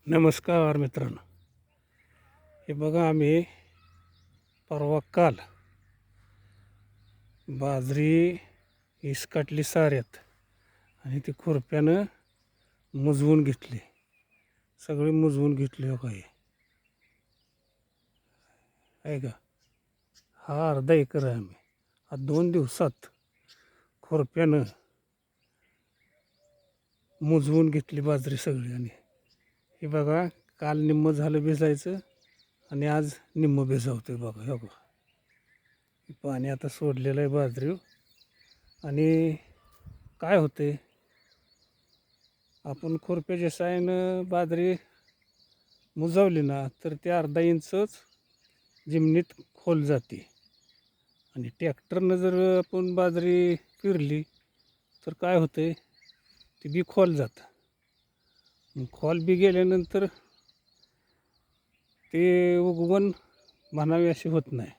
नमस्कार मित्रांनो, हे बघा आम्ही परवा काल बाजरी इसकाटली साऱ्यात आणि ती खुरप्यानं मुजवून घेतली. सगळी मुजवून घेतली. हो काय आहे का? हा अर्धा एकर आहे. आम्ही हा 2 दिवसात खुरप्यानं मुजवून घेतली बाजरी सगळी. आणि हे बघा, काल निम्मं झालं भिजायचं आणि आज निम्मं भिजावतोय. बघा हे बघा, पाणी आता सोडलेलं आहे बाजरी. आणि काय होते, आपण खुरप्याच्या साहाय्यानं बाजरी मुजवली ना तर ते अर्धा इंचच जमिनीत खोल जाते. आणि ट्रॅक्टरनं जर आपण बाजरी पेरली तर काय होते, ती बी खोल जातं. मग खोल बी गेल्यानंतर ते उगवण म्हणावी अशी होत नाही.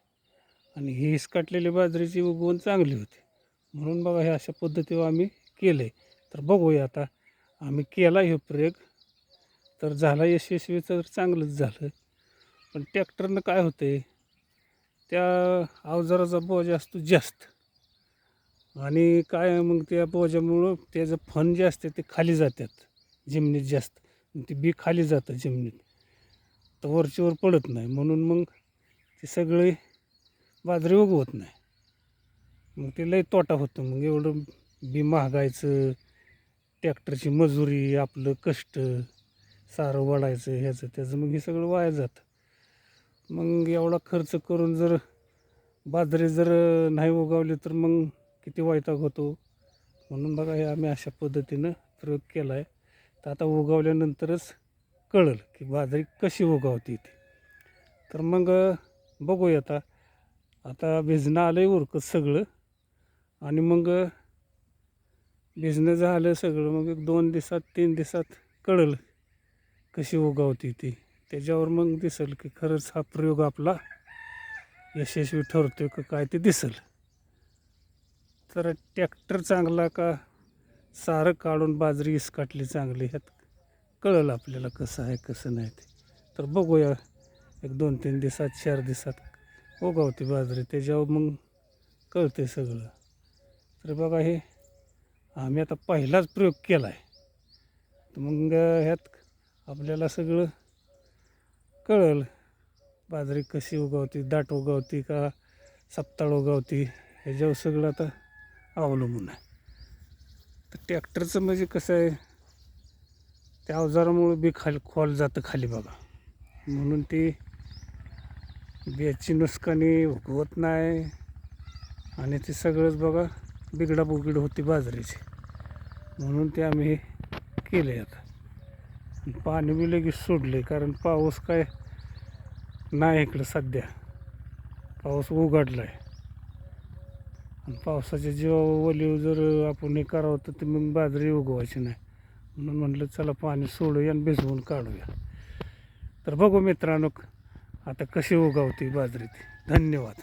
आणि ही इसकाटलेली बाजरीची उगवण चांगली होती. म्हणून बघा, हे अशा पद्धतीवर आम्ही केलं आहे. तर बघूया आता, आम्ही केला हे प्रयोग, तर झाला यशस्वी तर चांगलंच झालं. पण ट्रॅक्टरनं काय होते, त्या अवजाराचा बोजा असतो जास्त. आणि काय मग त्या बोजामुळं त्याचं फण जे असते ते खाली जातात जमिनीत जास्त. ते बी खाली जातं जमिनीत, तर वरचीवर पडत नाही. म्हणून मग ते सगळे बाजरी उगवत नाही. मग ते लई तोटा होतो. मग एवढं बी महागायचं, ट्रॅक्टरची मजुरी, आपलं कष्ट, सारं वाढायचं ह्याचं त्याचं, मग हे सगळं वाया जातं. मग एवढा खर्च करून जर बाजरी जर नाही उगवली तर मग किती वैताग होतो. म्हणून बघा, हे आम्ही अशा पद्धतीनं प्रयोग केला आहे. तर आता उगवल्यानंतरच कळेल की बाजरी कशी उगवते ती. तर मग बघूया आता. आता भिजणं आलं आहे उरकत सगळं. आणि मग भिजणं झालं सगळं, मग 1-2 दिवसात 3 दिवसात कळेल कशी उगवते ती. त्याच्यावर मग दिसेल की खरंच हा प्रयोग आपला यशस्वी ठरतोय का काय ते दिसेल. तर ट्रॅक्टर चांगला का सारं काढून बाजरी इसकाटली चांगली, ह्यात कळेल आपल्याला कसं आहे कसं नाही ते. तर बघूया, 1-2-3 दिवसात 4 दिवसात उगवते बाजरी, त्याच्यावर मग कळते सगळं. तर बघा, हे आम्ही आता पहिलाच प्रयोग केला आहे. तर मग ह्यात आपल्याला सगळं कळेल बाजरी कशी उगवती, दाट उगवती का सपताळ उगवती, ह्याच्यावर सगळं आता अवलंबून आहे. तर ट्रॅक्टरचं म्हणजे कसं आहे, त्या अवजारामुळे बी खाली खोल जातं खाली बघा. म्हणून ती बियाची नुकसानी उगवत नाही. आणि ते सगळंच बघा बिघडाबुघड होती बाजरीची. म्हणून ते आम्ही हे केलं आहे. आता पाणी बी लगेच सोडलं आहे, कारण पाऊस काय नाही इकडं सध्या. पाऊस उघडला आहे. आणि पावसाच्या जीवावर ओलीव जर आपण हे करावं तर ते मग बाजरी उगवायची नाही. म्हणून म्हटलं चला पाणी सोडूया आणि भिजवून काढूया. तर बघू मित्रांनो आता कशी उगवते बाजरी ती. धन्यवाद.